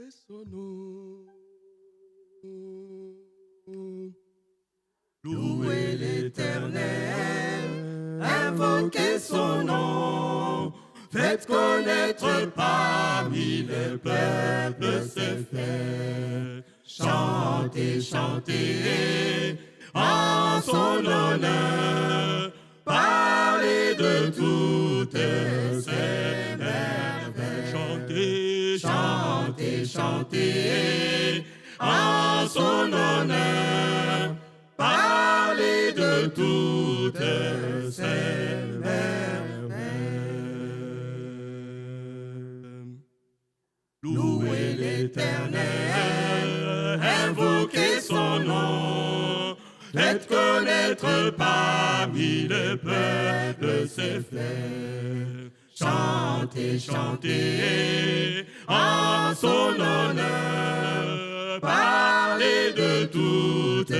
louez son nom. Louez l'Éternel, invoquez son nom. Faites connaître parmi les peuples ses faits. Chantez, chantez en son honneur. Parlez de toutes ses merveilles. Chantez, chantez, chantez en son honneur. Parlez de toutes ses merveilles. Louez l'Éternel, invoquez son nom. Faites connaître parmi les peuples ses faits. Chantez, chantez en son honneur. Parlez de toutes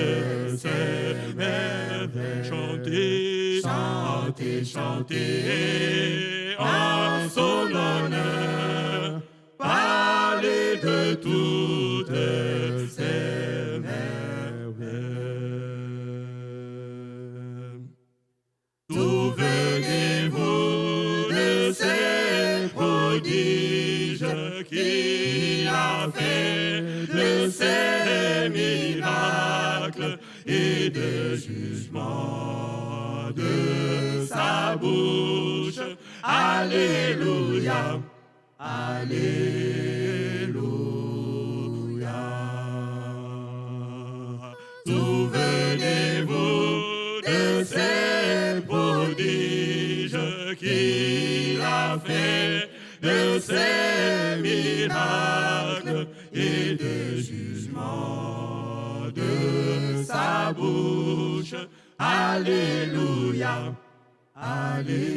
ses merveilles. Chantez, chantez, chantez en son honneur. Parlez de toutes ses merveilles. Souvenez-vous de ces prodiges qu'il a fait, de ses miracles et de jugements de sa bouche. Alléluia, alléluia. Souvenez-vous de ces prodiges qu'il a fait, de ses miracles et de jugements de sa bouche. Alléluia, alléluia.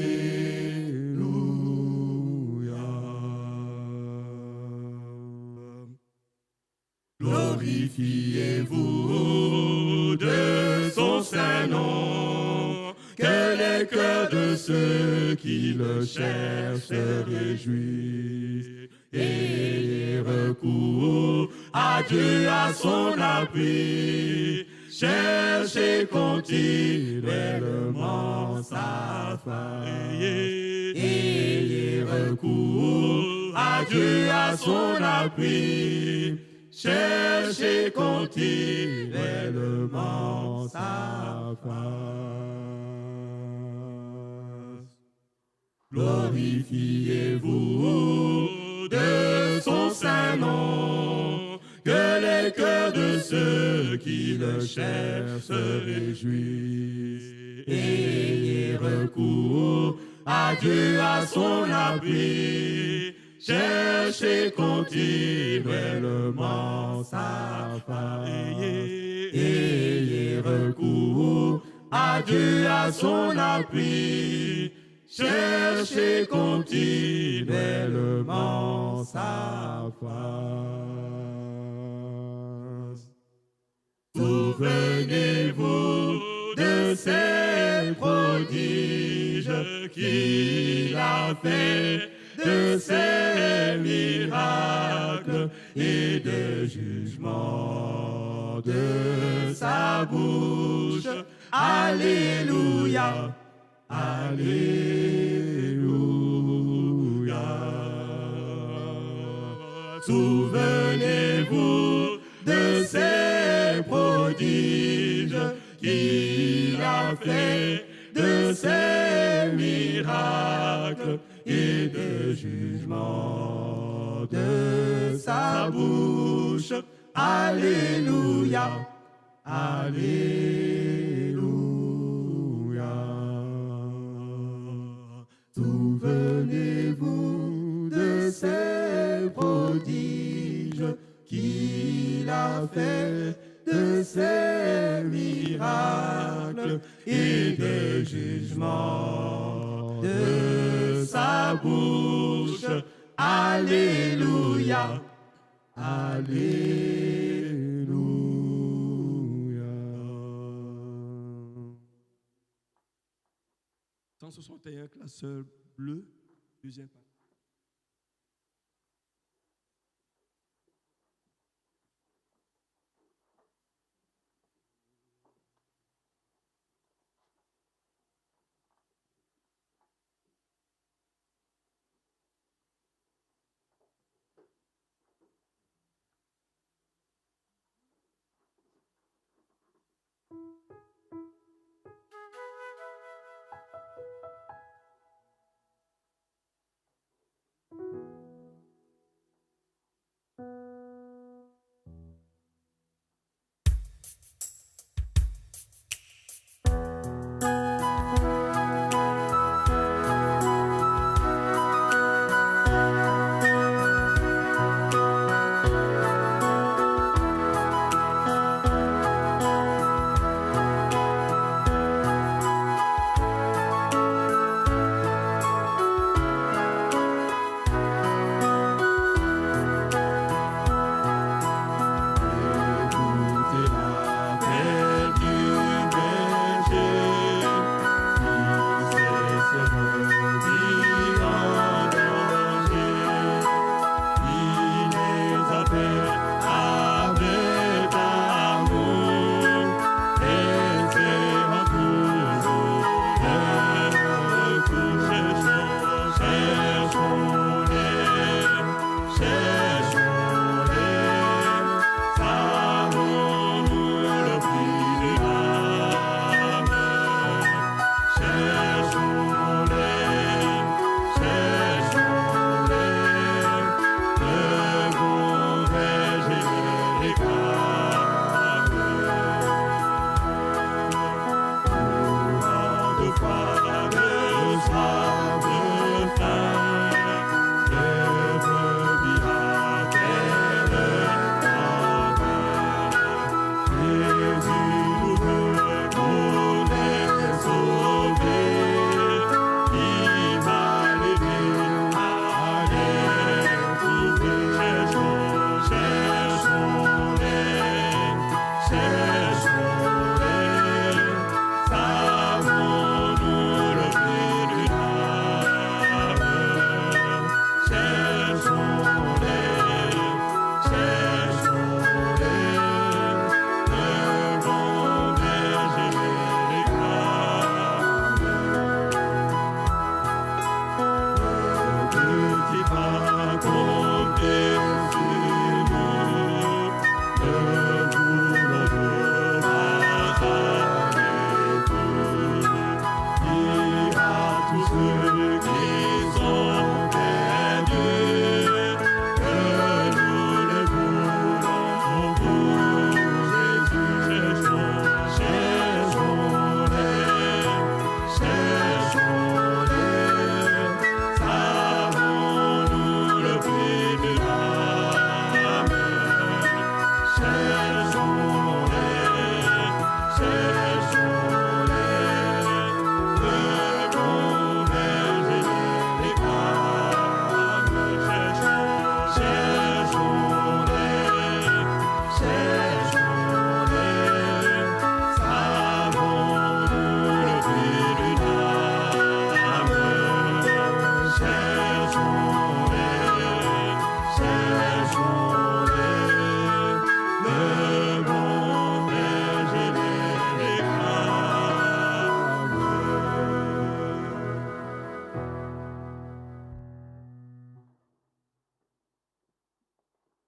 Glorifiez-vous de son saint nom, que les cœurs de ceux qui le cherchent se réjouissent. Et recours à Dieu, à son appui, cherchez continuellement sa face. Ayez recours à Dieu, à son appui, cherchez continuellement sa face. Glorifiez-vous de son saint nom, que les cœurs de ceux qui le cherchent se réjouissent. Ayez recours à Dieu, à son appui, cherchez continuellement sa face. Ayez recours à Dieu, à son appui, cherchez continuellement sa face. Souvenez-vous de ces prodiges qu'il a fait, de ses miracles et de jugements de sa bouche. Alléluia, alléluia. Souvenez-vous de ces prodiges qu'il a fait, de ses miracles et de jugements de sa bouche. Alléluia, alléluia. Souvenez-vous de ces prodiges qu'il a fait, de ses miracles et de jugements de sa bouche. Alléluia, alléluia. 161, classeur bleu, deuxième partie.